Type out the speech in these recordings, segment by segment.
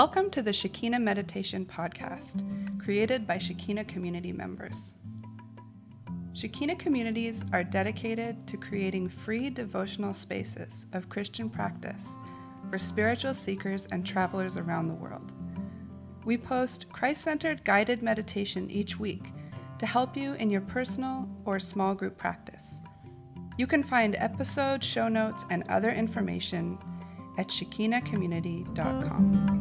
Welcome to the Shekina Meditation Podcast, created by Shekina community members. Shekina communities are dedicated to creating free devotional spaces of Christian practice for spiritual seekers and travelers around the world. We post Christ-centered guided meditation each week to help you in your personal or small group practice. You can find episode show notes and other information at shekinacommunity.com.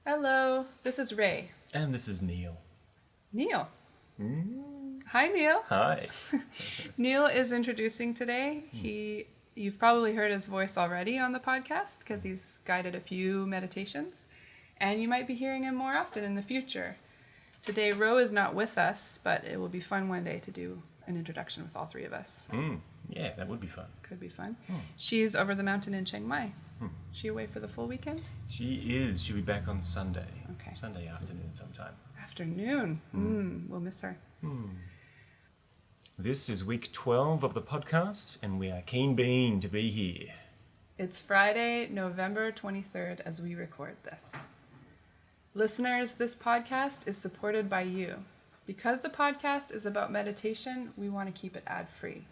Hello, this is Ray. And this is Neil. Neil. Hi, Neil. Hi. Neil is introducing today. You've probably heard his voice already on the podcast because he's guided a few meditations, and you might be hearing him more often in the future. Today, Ro is not with us, but it will be fun one day to do an introduction with all three of us. Yeah, that would be fun. Could be fun. She's over the mountain in Chiang Mai. She away for the full weekend? She is. She'll be back on Sunday. Okay. Sunday afternoon sometime. Afternoon. We'll miss her. This is week 12 of the podcast, and we are keen bean to be here. It's Friday, November 23rd as we record this. Listeners, this podcast is supported by you. Because the podcast is about meditation, we want to keep it ad-free.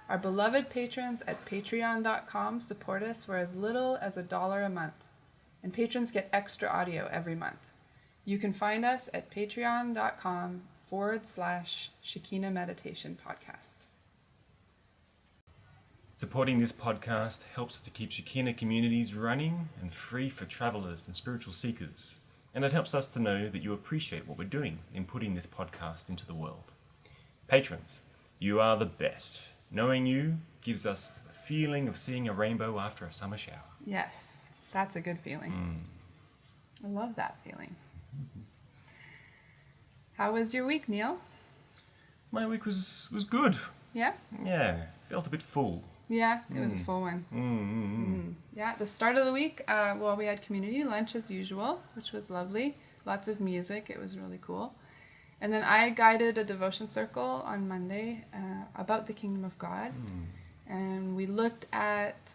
Our beloved patrons at patreon.com support us for as little as $1 a month, and patrons get extra audio every month. You can find us at patreon.com/Shekina Meditation Podcast. Supporting this podcast helps to keep Shekina communities running and free for travelers and spiritual seekers. And it helps us to know that you appreciate what we're doing in putting this podcast into the world. Patrons, you are the best. Knowing you gives us the feeling of seeing a rainbow after a summer shower. Yes, that's a good feeling. I love that feeling. How was your week, Neil? My week was good. Yeah? Yeah, felt a bit full. Yeah, it was a full one. Yeah, at the start of the week, we had community lunch as usual, which was lovely. Lots of music. It was really cool. And then I guided a devotion circle on Monday about the kingdom of God. And we looked at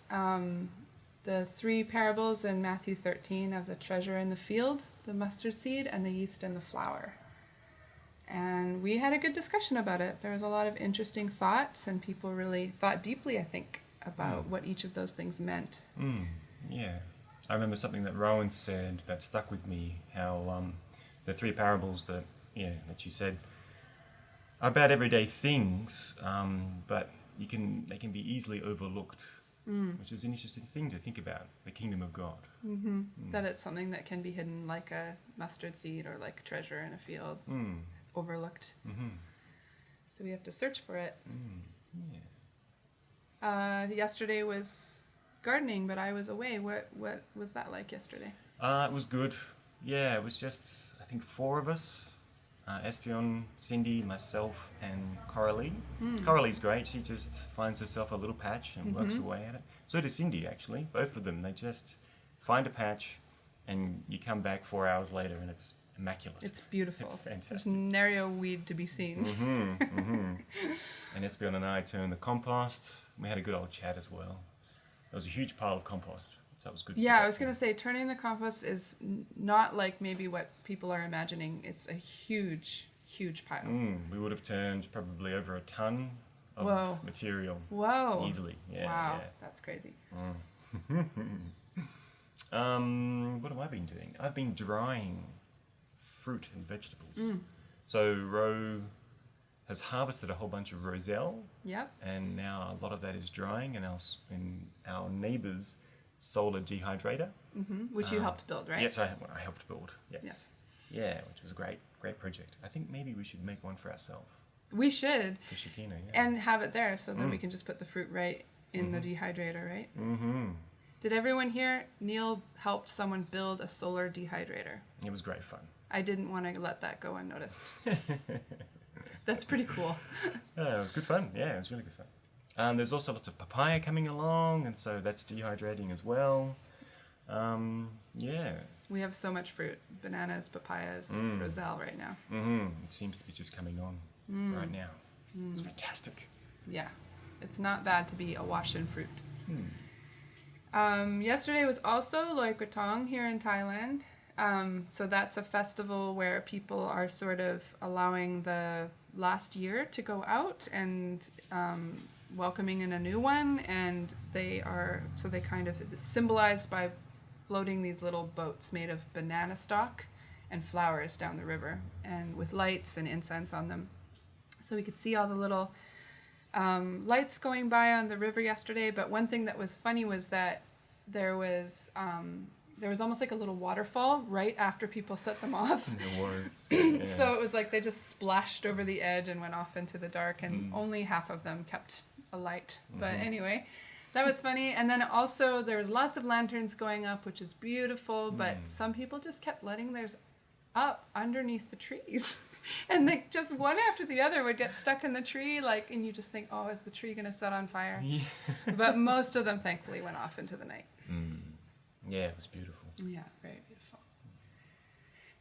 the three parables in Matthew 13 of the treasure in the field, the mustard seed, and the yeast and the flour. And we had a good discussion about it. There was a lot of interesting thoughts, and people really thought deeply, I think, about what each of those things meant. Yeah. I remember something that Rowan said that stuck with me, how the three parables that you said are about everyday things, but they can be easily overlooked, which is an interesting thing to think about, the kingdom of God. That it's something that can be hidden like a mustard seed or like treasure in a field, overlooked. So we have to search for it. Yesterday was gardening, but I was away. What was that like yesterday? It was good. Yeah, it was just, I think, 4 of us. Espion, Cindy, myself, and Coralie. Coralie's great. She just finds herself a little patch and works away at it. So does Cindy, actually. Both of them. They just find a patch, and you come back 4 hours later, and it's immaculate. It's beautiful. It's fantastic. There's nary a weed to be seen. And Espion and I turned the compost. We had a good old chat as well. There was a huge pile of compost. So that was good. Yeah, I was going to say, turning the compost is not like maybe what people are imagining. It's a huge, huge pile. We would have turned probably over a tonne of material. Whoa. Easily. Yeah, wow, yeah. that's crazy. What have I been doing? I've been drying fruit and vegetables. So Ro has harvested a whole bunch of roselle. Yep. And now a lot of that is drying, and our neighbours sold a dehydrator. Which you helped build, right? Yes, I helped build. Yes. Yeah. Yeah, which was a great project. I think maybe we should make one for ourselves. We should. For Shekina, yeah. And have it there so that we can just put the fruit right in the dehydrator, right? Did everyone hear Neil helped someone build a solar dehydrator? It was great fun. I didn't want to let that go unnoticed. That's pretty cool. Yeah, it was good fun. Yeah, it was really good fun. There's also lots of papaya coming along, and so that's dehydrating as well. Yeah. We have so much fruit. Bananas, papayas, roselle right now. It seems to be just coming on right now. It's fantastic. Yeah, it's not bad to be awash in fruit. Yesterday was also Loy Kratong here in Thailand. So that's a festival where people are sort of allowing the last year to go out and welcoming in a new one. And they kind of, it's symbolized by floating these little boats made of banana stalk and flowers down the river, and with lights and incense on them. So we could see all the little lights going by on the river yesterday. But one thing that was funny was that there was almost like a little waterfall right after people set them off. It was. Yeah. So it was like they just splashed over the edge and went off into the dark, and only half of them kept alight. But anyway, that was funny. And then also there was lots of lanterns going up, which is beautiful, but some people just kept letting theirs up underneath the trees. And they just one after the other would get stuck in the tree, and you just think, oh, is the tree going to set on fire? Yeah. But most of them thankfully went off into the night. Yeah, it was beautiful. Yeah, very beautiful.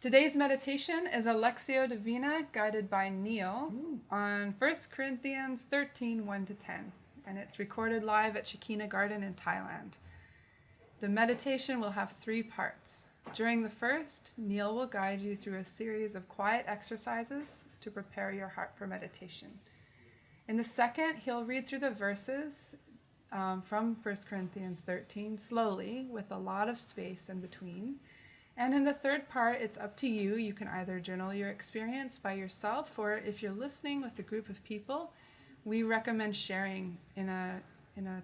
Today's meditation is a Lectio Divina guided by Neil on 1 Corinthians 13, 1-10. And it's recorded live at Shekina Garden in Thailand. The meditation will have 3 parts. During the first, Neil will guide you through a series of quiet exercises to prepare your heart for meditation. In the second, he'll read through the verses from 1 Corinthians 13 slowly with a lot of space in between. And in the third part, it's up to you. You can either journal your experience by yourself, or if you're listening with a group of people, we recommend sharing in a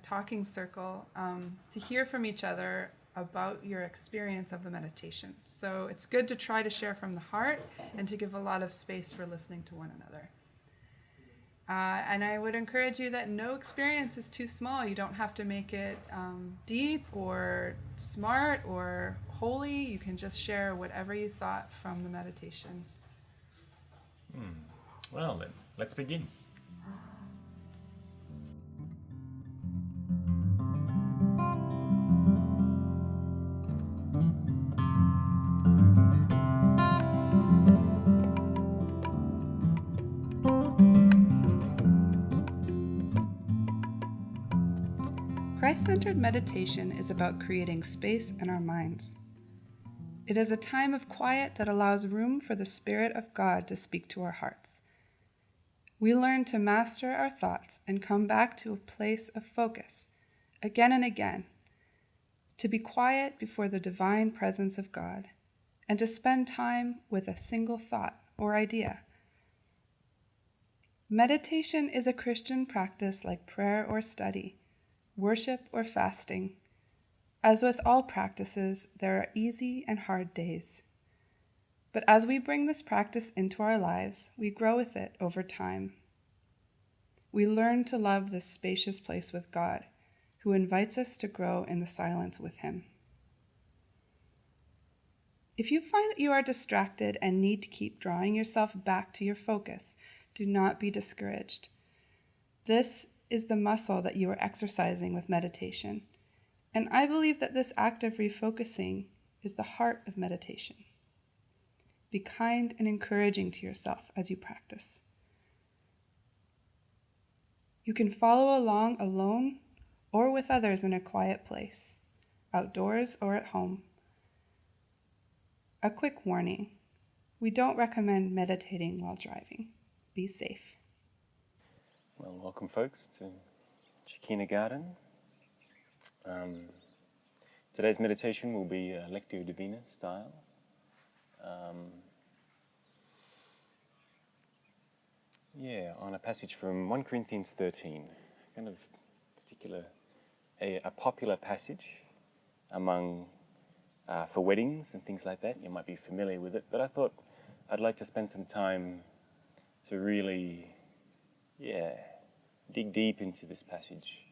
talking circle to hear from each other about your experience of the meditation. So it's good to try to share from the heart and to give a lot of space for listening to one another. And I would encourage you that no experience is too small. You don't have to make it deep or smart or holy. You can just share whatever you thought from the meditation. Well then, let's begin. Christ-centered meditation is about creating space in our minds. It is a time of quiet that allows room for the Spirit of God to speak to our hearts. We learn to master our thoughts and come back to a place of focus, again and again, to be quiet before the divine presence of God, and to spend time with a single thought or idea. Meditation is a Christian practice like prayer or study, worship or fasting. As with all practices, there are easy and hard days. But as we bring this practice into our lives, we grow with it over time. We learn to love this spacious place with God, who invites us to grow in the silence with Him. If you find that you are distracted and need to keep drawing yourself back to your focus, do not be discouraged. This is the muscle that you are exercising with meditation. And I believe that this act of refocusing is the heart of meditation. Be kind and encouraging to yourself as you practice. You can follow along alone or with others in a quiet place, outdoors or at home. A quick warning: we don't recommend meditating while driving. Be safe. Well, welcome folks to Shekina Garden. Today's meditation will be Lectio Divina style. On a passage from 1 Corinthians 13, kind of a popular passage among for weddings and things like that. You might be familiar with it, but I thought I'd like to spend some time to really dig deep into this passage,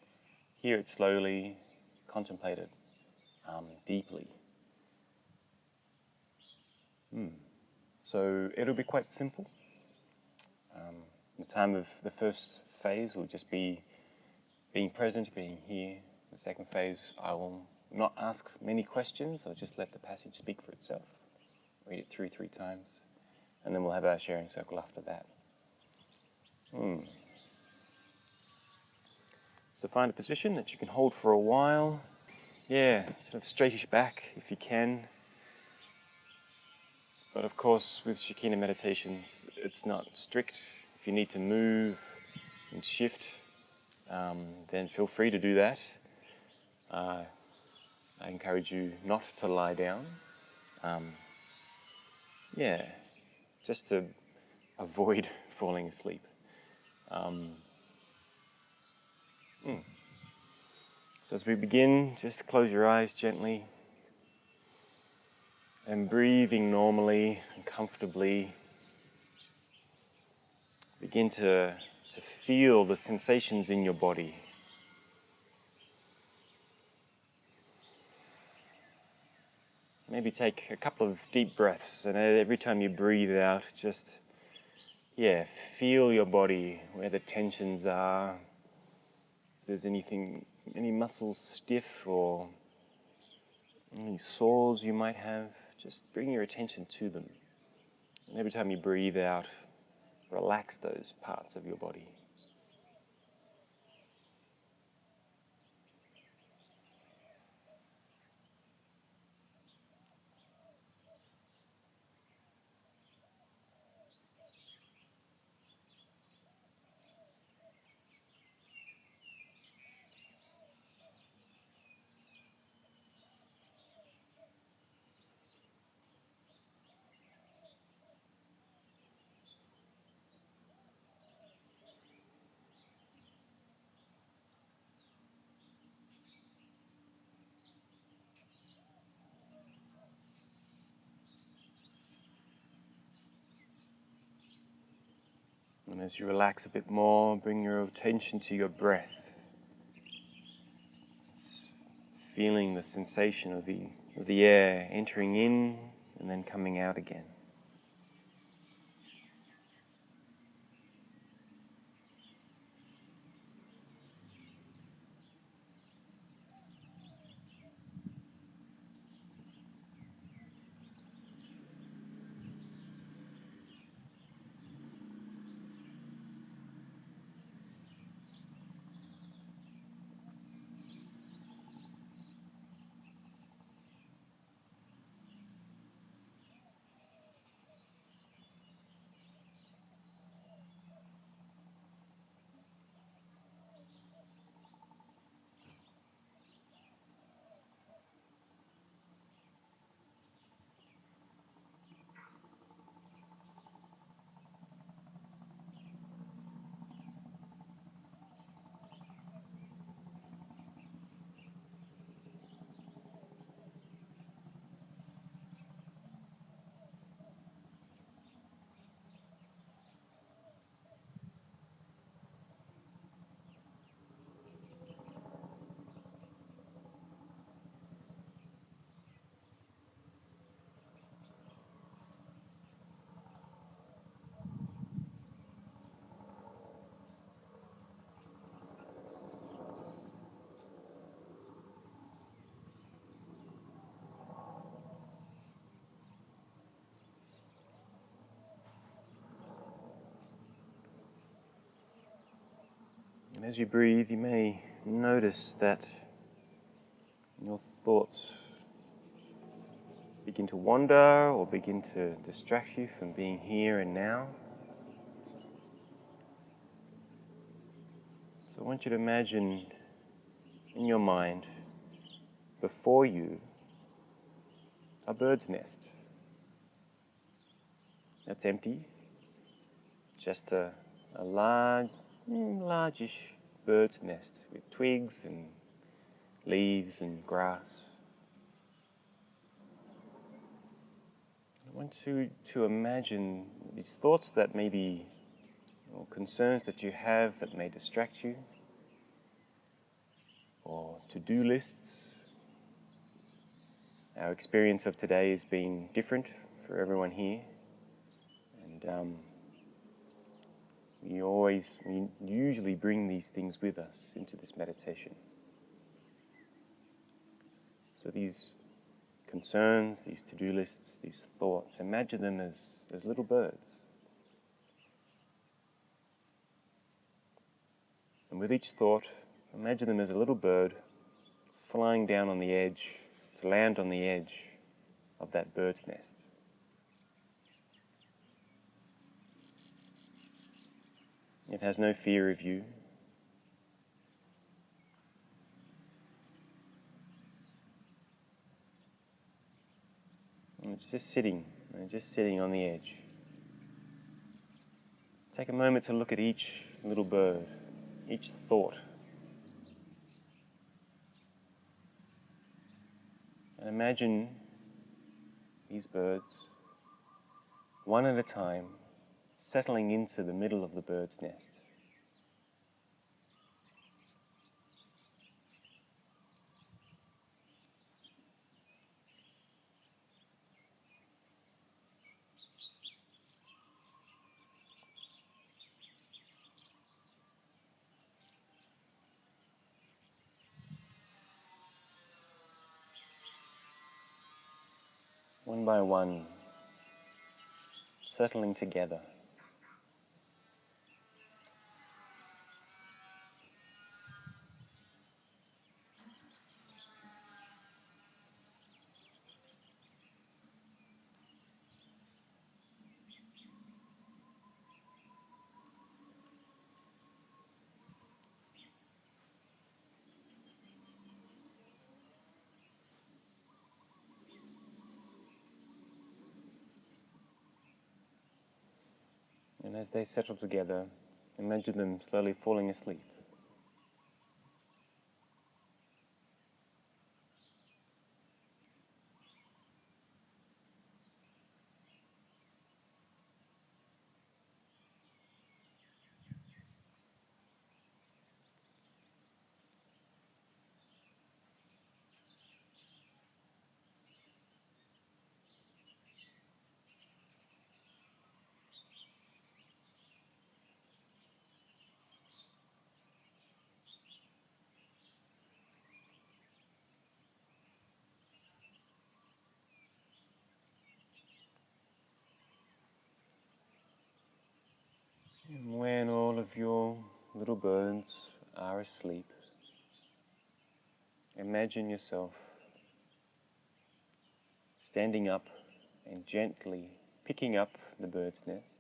hear it slowly, contemplate it deeply. So it'll be quite simple. The time of the first phase will just be being present, being here. The second phase, I will not ask many questions. I'll just let the passage speak for itself. Read it 3 times, and then we'll have our sharing circle after that. So find a position that you can hold for a while. Yeah, sort of straightish back if you can. But of course, with Shekina meditations, it's not strict. If you need to move and shift, then feel free to do that. I encourage you not to lie down. Yeah, just to avoid falling asleep. So as we begin, just close your eyes gently and breathing normally and comfortably. Begin to feel the sensations in your body. Maybe take a couple of deep breaths, and every time you breathe out, just, feel your body, where the tensions are. If there's any muscles stiff or any sores you might have, just bring your attention to them. And every time you breathe out, relax those parts of your body. And as you relax a bit more, bring your attention to your breath. Feeling the sensation of the air entering in and then coming out again. And as you breathe, you may notice that your thoughts begin to wander or begin to distract you from being here and now. So I want you to imagine in your mind, before you, a bird's nest. That's empty. Just a largish bird's nest with twigs and leaves and grass. I want you to imagine these thoughts that may be, or concerns that you have that may distract you, or to-do lists. Our experience of today has been different for everyone here, and we usually bring these things with us into this meditation. So these concerns, these to-do lists, these thoughts, imagine them as little birds. And with each thought, Imagine them as a little bird flying down on the edge to land on the edge of that bird's nest. It has no fear of you. And it's just sitting on the edge. Take a moment to look at each little bird, each thought. And imagine these birds, one at a time, settling into the middle of the bird's nest. One by one, settling together. And as they settle together, imagine them slowly falling asleep. And when all of your little birds are asleep, imagine yourself standing up and gently picking up the bird's nest,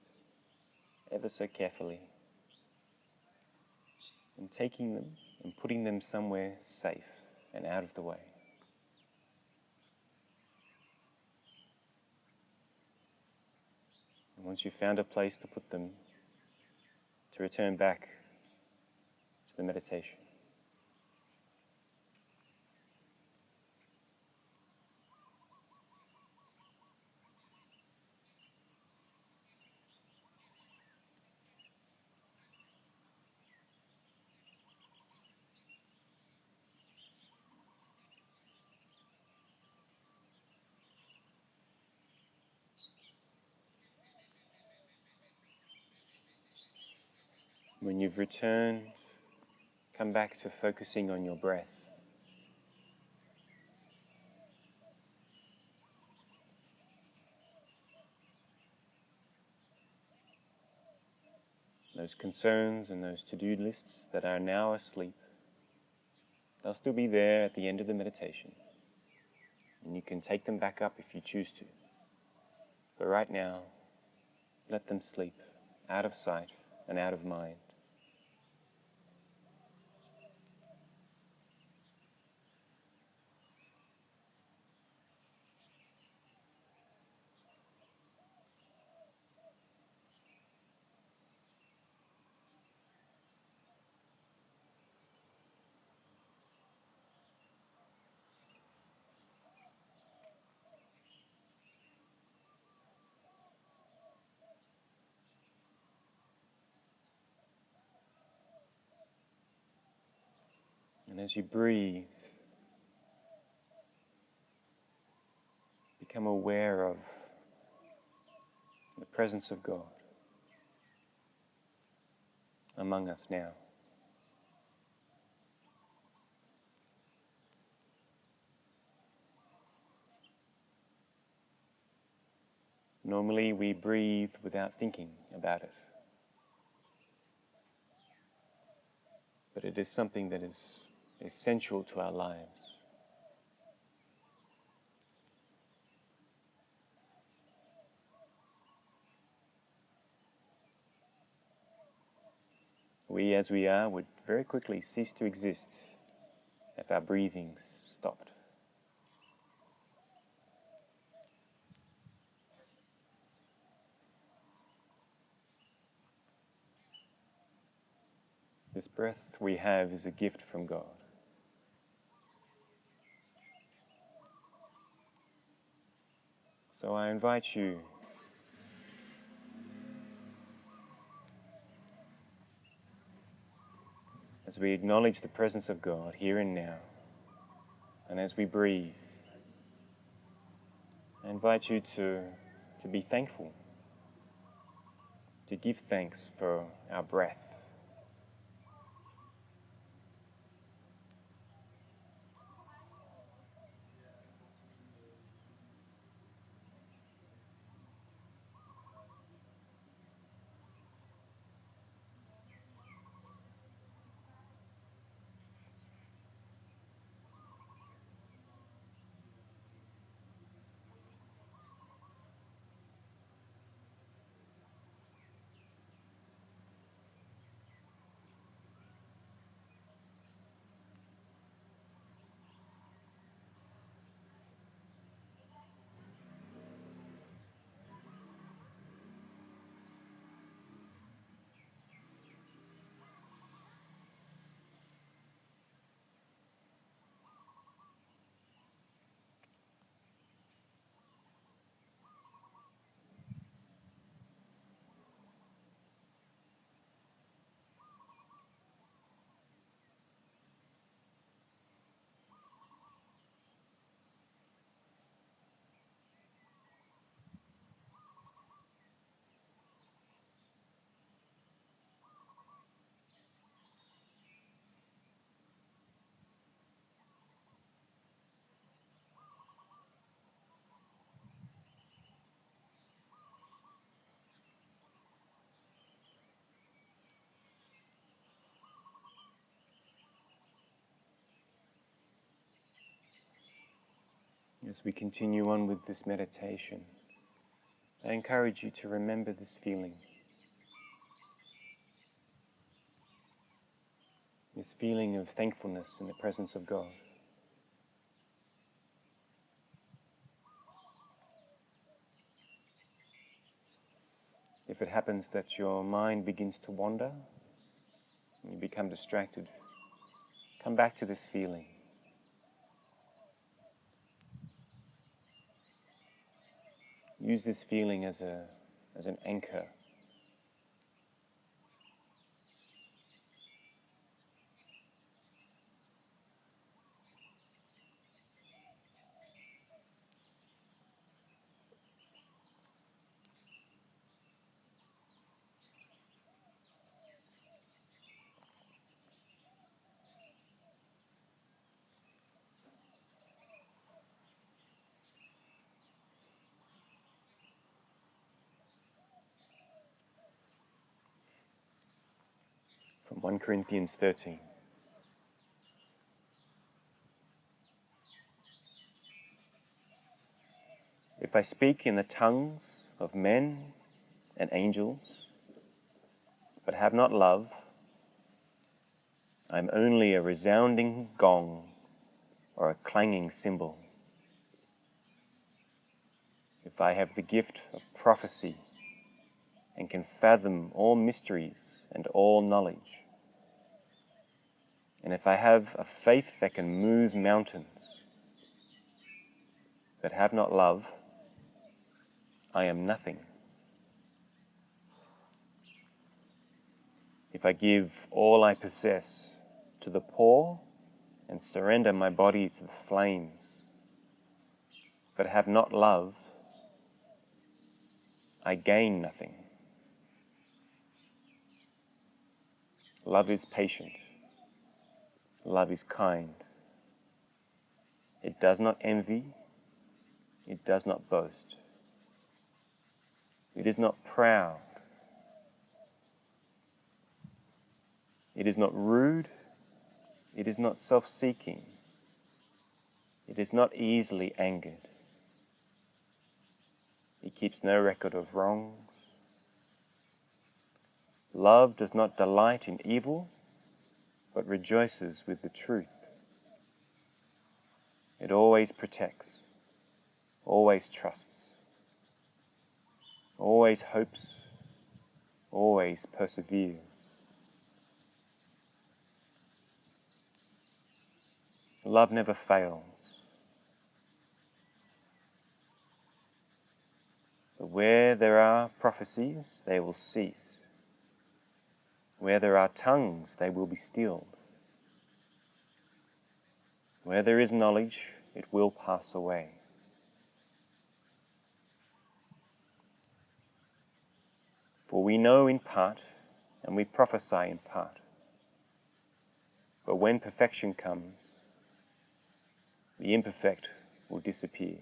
ever so carefully, and taking them and putting them somewhere safe and out of the way. And once you've found a place to put them, to return back to the meditation. When you've returned, come back to focusing on your breath. Those concerns and those to-do lists that are now asleep, they'll still be there at the end of the meditation. And you can take them back up if you choose to. But right now, let them sleep, out of sight and out of mind. And as you breathe, become aware of the presence of God among us now. Normally we breathe without thinking about it. But but it is something that is essential to our lives. We, as we are, would very quickly cease to exist if our breathings stopped. This breath we have is a gift from God. So I invite you as we acknowledge the presence of God here and now, and as we breathe, I invite you to be thankful, to give thanks for our breath. As we continue on with this meditation, I encourage you to remember this feeling of thankfulness in the presence of God. If it happens that your mind begins to wander, and you become distracted, come back to this feeling. Use this feeling as an anchor. From 1 Corinthians 13. If I speak in the tongues of men and angels, but have not love, I am only a resounding gong or a clanging cymbal. If I have the gift of prophecy and can fathom all mysteries and all knowledge, and if I have a faith that can move mountains, but have not love, I am nothing. If I give all I possess to the poor and surrender my body to the flames, but have not love, I gain nothing. Love is patient. Love is kind. It does not envy. It does not boast. It is not proud. It is not rude It is not self-seeking. It is not easily angered. It keeps no record of wrongs. Love does not delight in evil, but rejoices with the truth. It always protects, always trusts, always hopes, always perseveres. Love never fails. But where there are prophecies, they will cease. Where there are tongues, they will be stilled. Where there is knowledge, it will pass away. For we know in part, and we prophesy in part. But when perfection comes, the imperfect will disappear.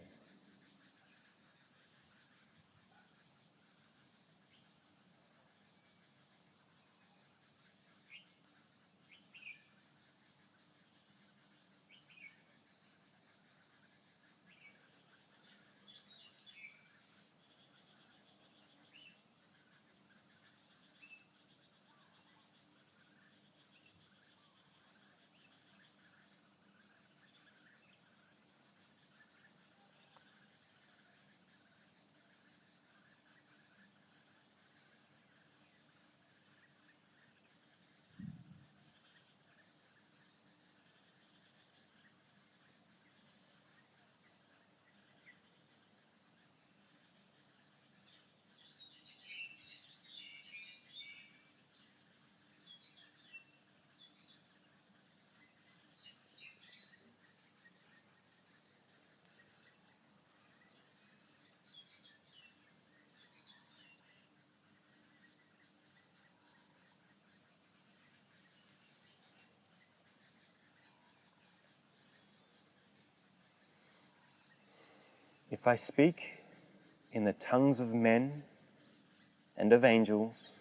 If I speak in the tongues of men and of angels,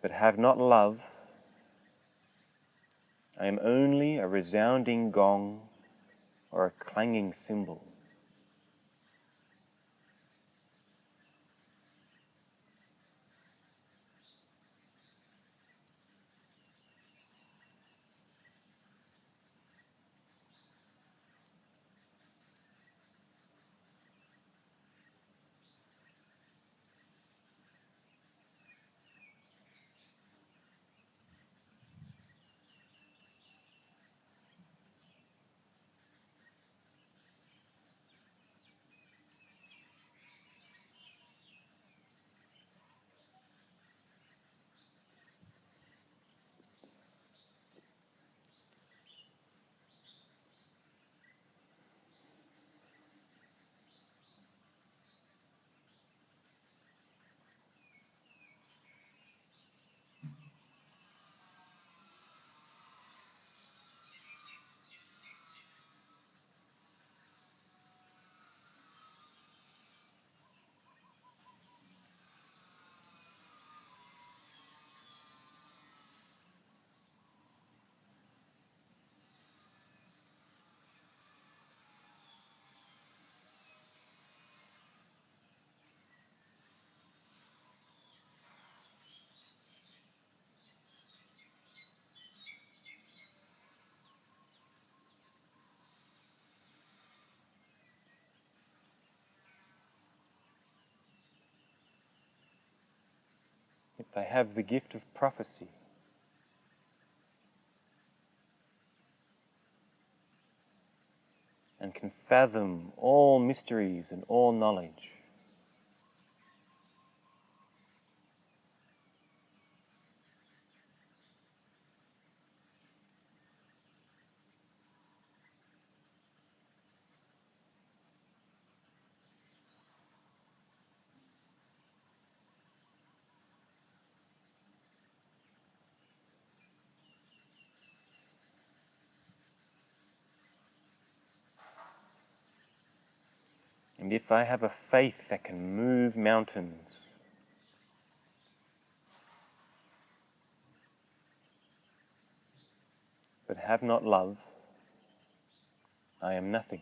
but have not love, I am only a resounding gong or a clanging cymbal. If I have the gift of prophecy, and can fathom all mysteries and all knowledge, and if I have a faith that can move mountains, but have not love, I am nothing.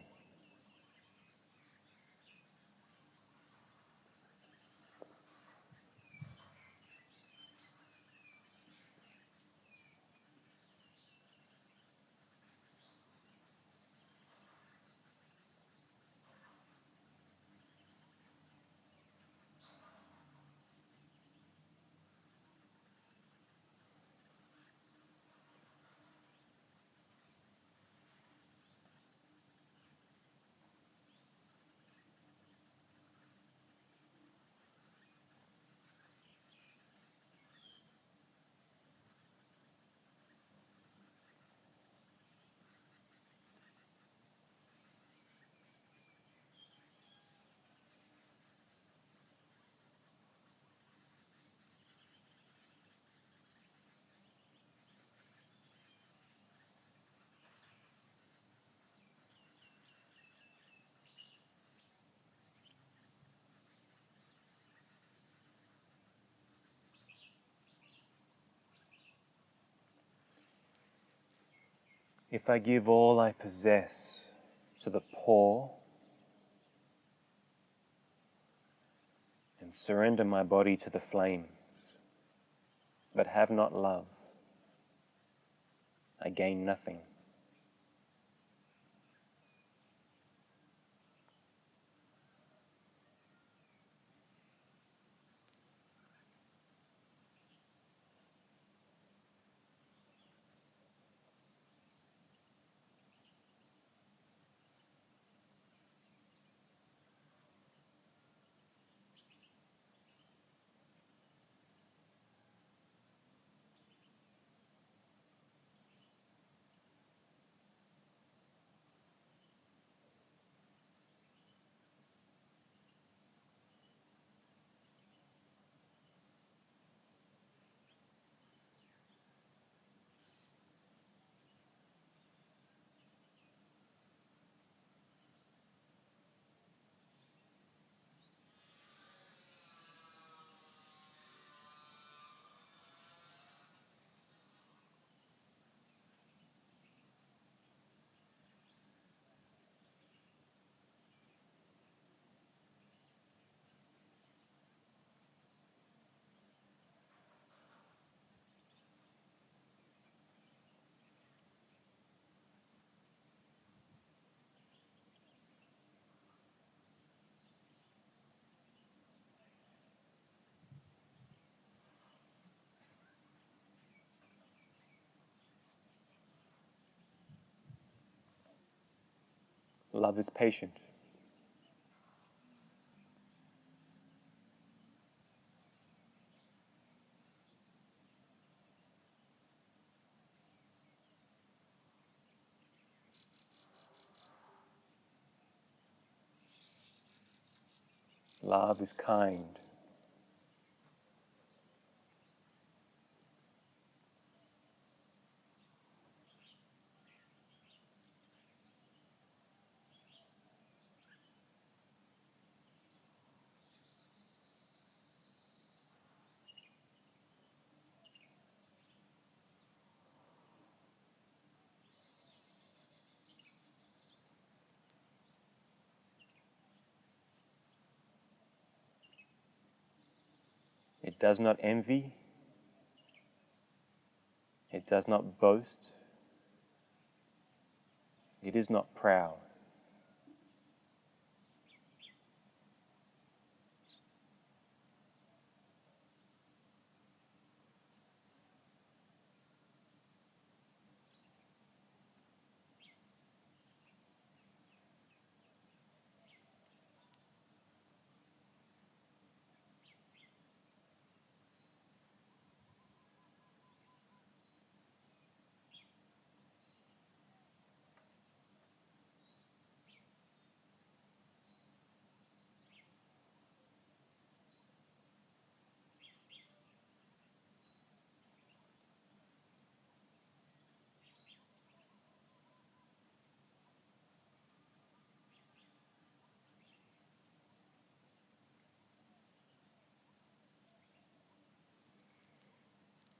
If I give all I possess to the poor and surrender my body to the flames, but have not love, I gain nothing. Love is patient. Love is kind. It does not envy. It does not boast. It is not proud.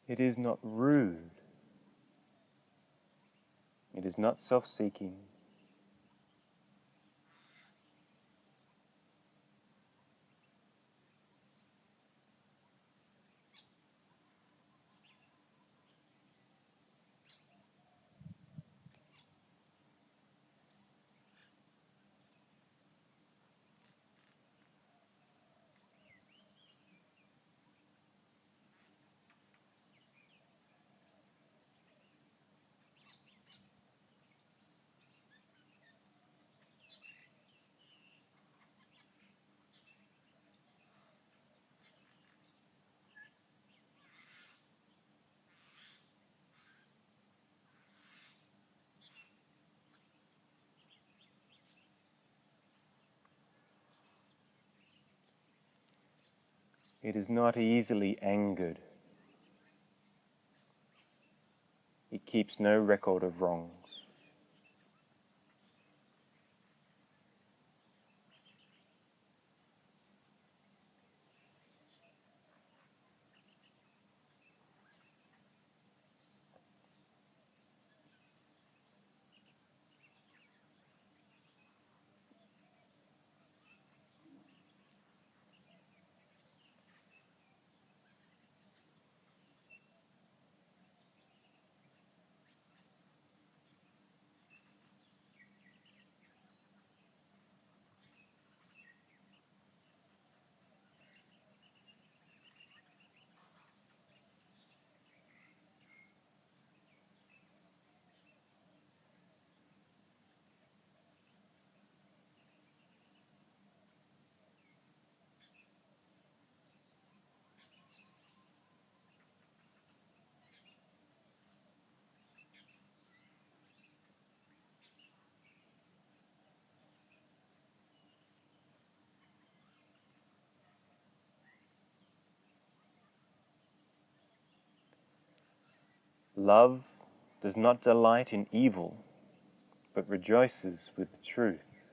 It is not rude. It is not self-seeking. It is not easily angered. It keeps no record of wrongs. Love does not delight in evil, but rejoices with the truth.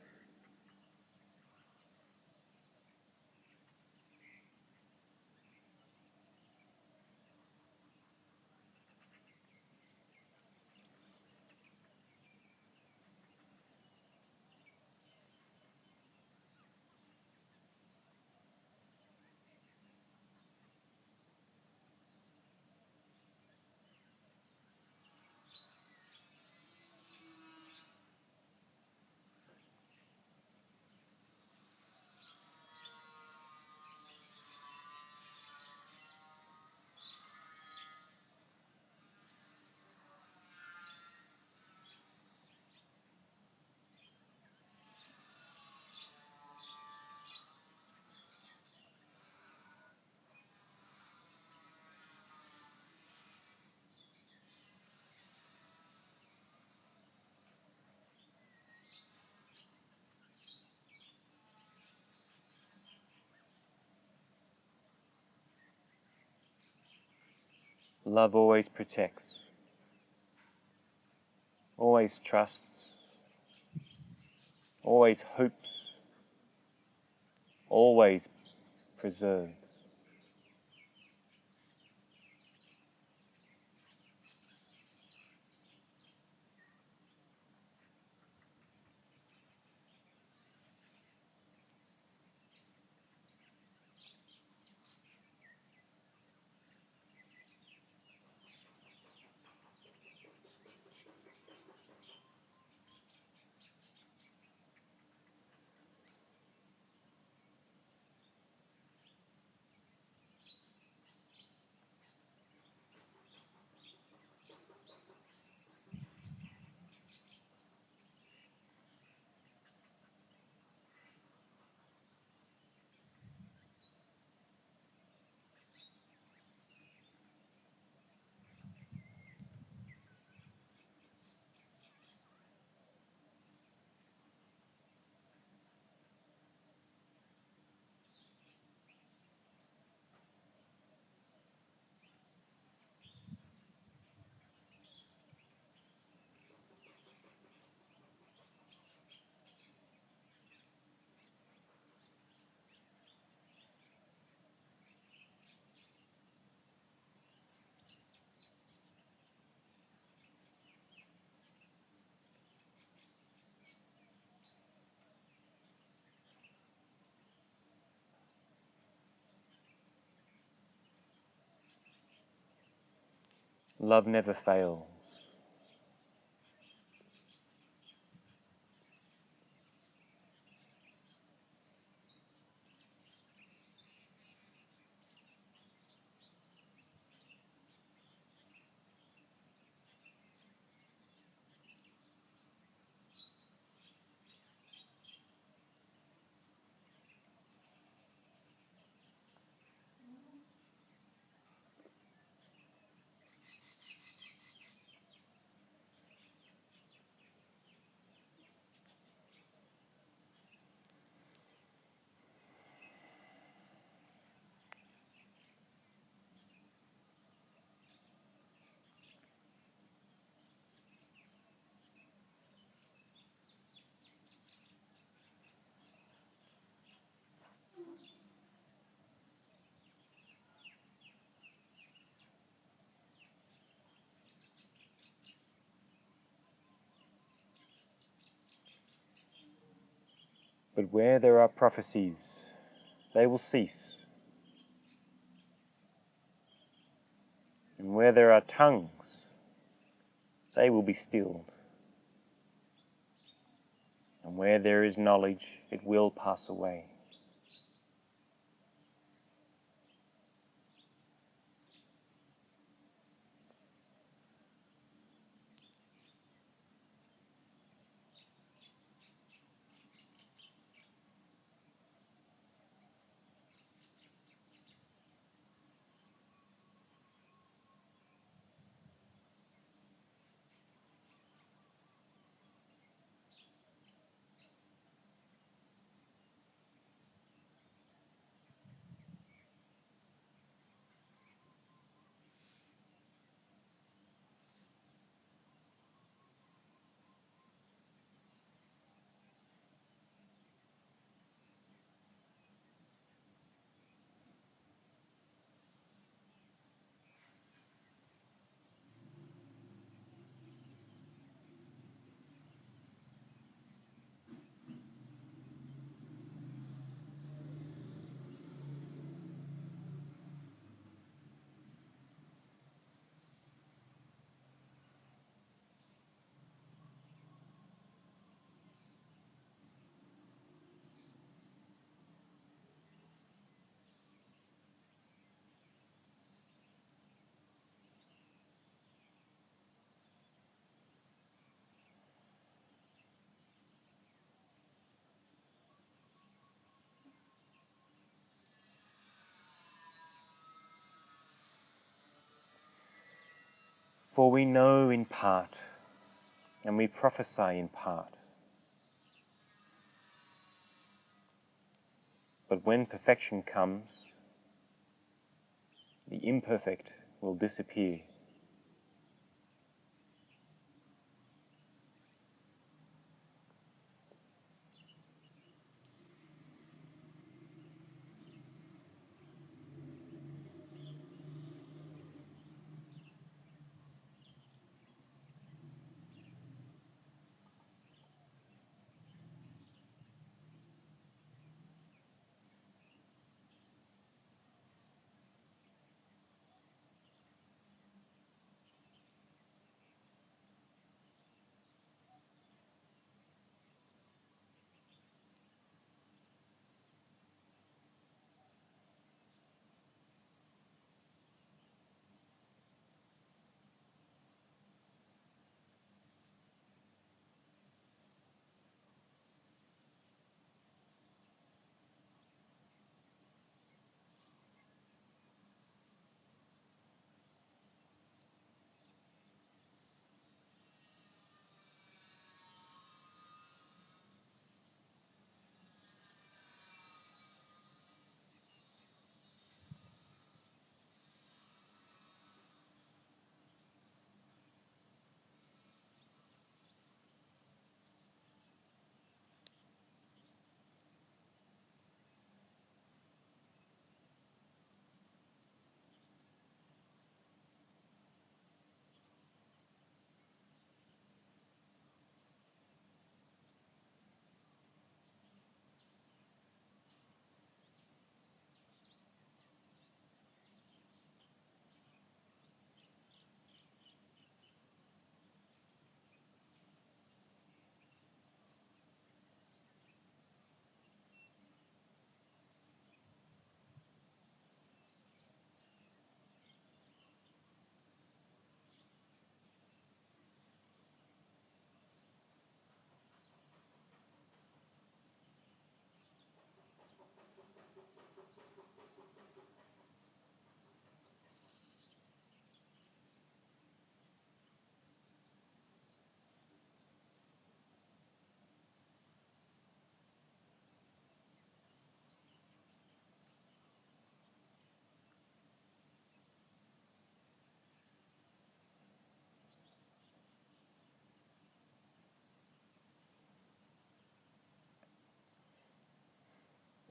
Love always protects, always trusts, always hopes, always preserves. Love never fails. But where there are prophecies, they will cease. And where there are tongues, they will be stilled. And where there is knowledge, it will pass away. For we know in part, and we prophesy in part. But when perfection comes, the imperfect will disappear.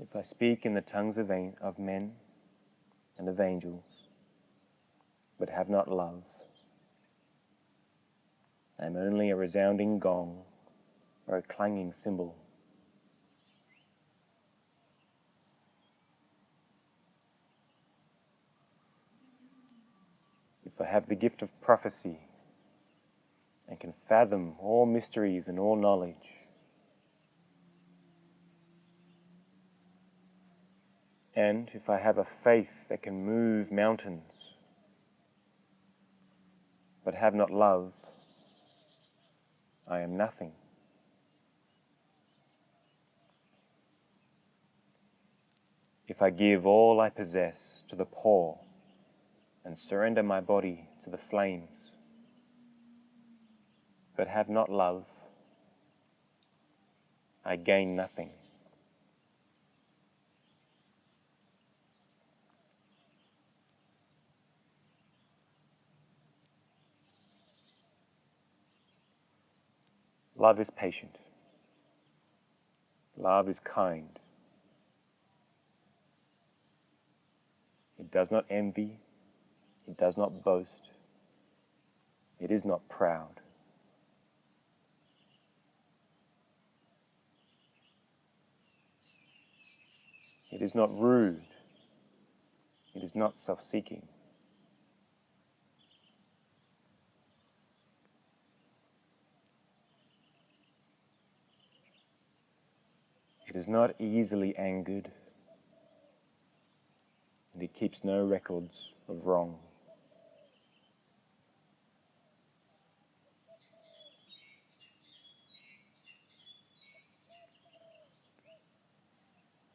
If I speak in the tongues of men and of angels, but have not love, I am only a resounding gong or a clanging cymbal. If I have the gift of prophecy and can fathom all mysteries and all knowledge, and if I have a faith that can move mountains, but have not love, I am nothing. If I give all I possess to the poor and surrender my body to the flames, but have not love, I gain nothing. Love is patient. Love is kind. It does not envy. It does not boast. It is not proud. It is not rude. It is not self-seeking. It is not easily angered, and it keeps no records of wrong.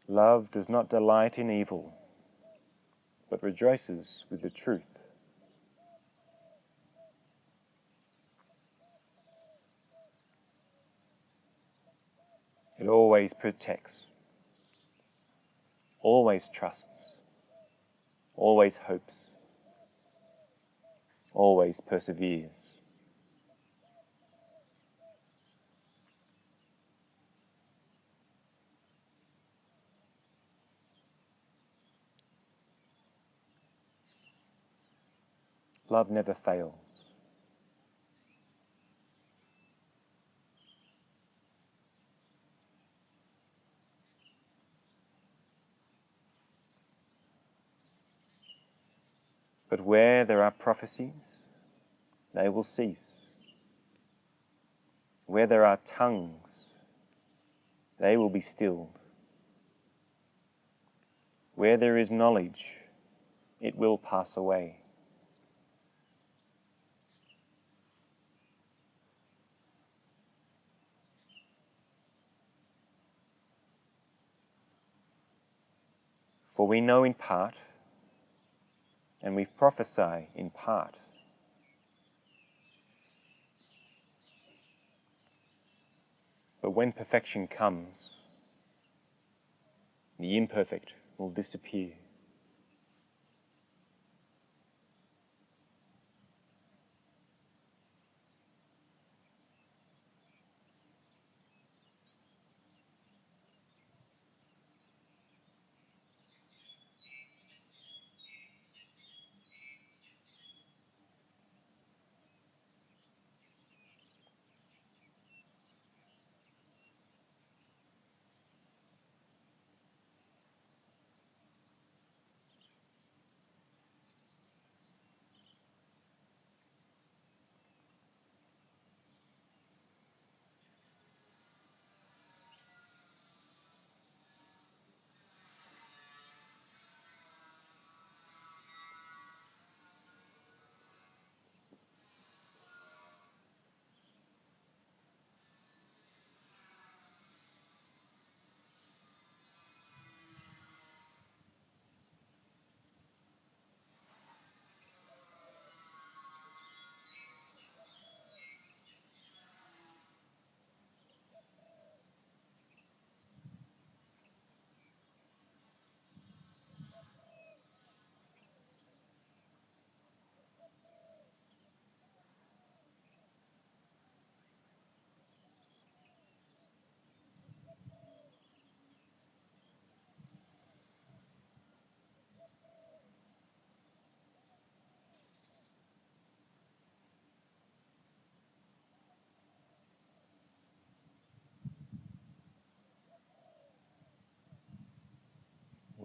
Love does not delight in evil, but rejoices with the truth. It always protects, always trusts, always hopes, always perseveres. Love never fails. But where there are prophecies, they will cease. Where there are tongues, they will be stilled. Where there is knowledge, it will pass away. For we know in part, and we prophesy in part. But when perfection comes, the imperfect will disappear.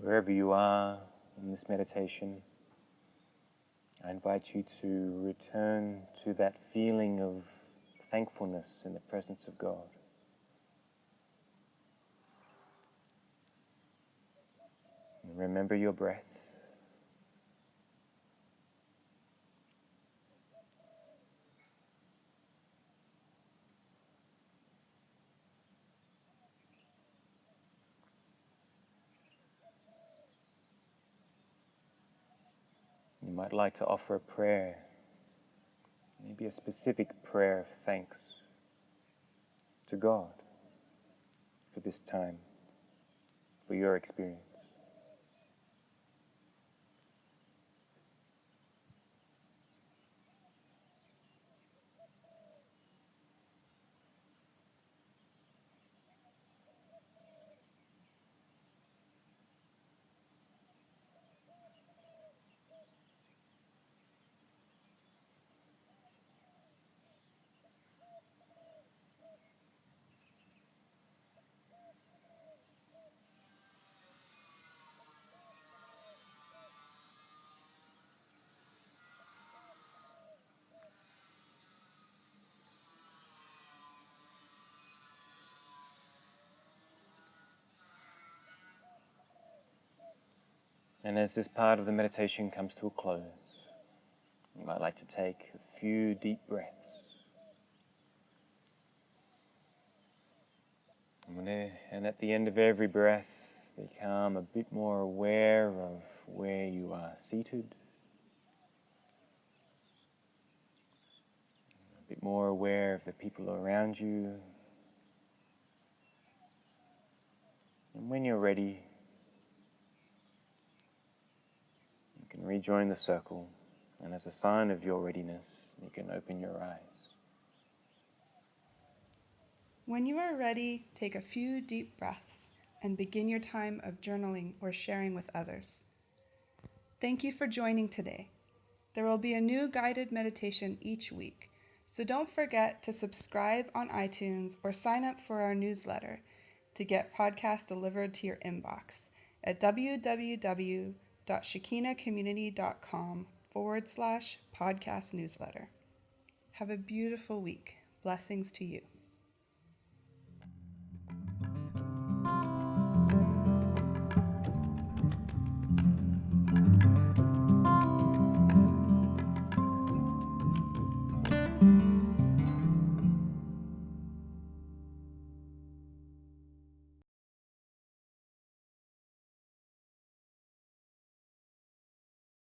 Wherever you are in this meditation, I invite you to return to that feeling of thankfulness in the presence of God. And remember your breath. You might like to offer a prayer, maybe a specific prayer of thanks to God for this time, for your experience. And as this part of the meditation comes to a close, you might like to take a few deep breaths. And at the end of every breath, become a bit more aware of where you are seated, a bit more aware of the people around you. And when you're ready, you can rejoin the circle, and as a sign of your readiness, you can open your eyes. When you are ready, take a few deep breaths and begin your time of journaling or sharing with others. Thank you for joining today. There will be a new guided meditation each week, so don't forget to subscribe on iTunes or sign up for our newsletter to get podcasts delivered to your inbox at www.shekinacommunity.com/podcast newsletter. Have a beautiful week. Blessings to you.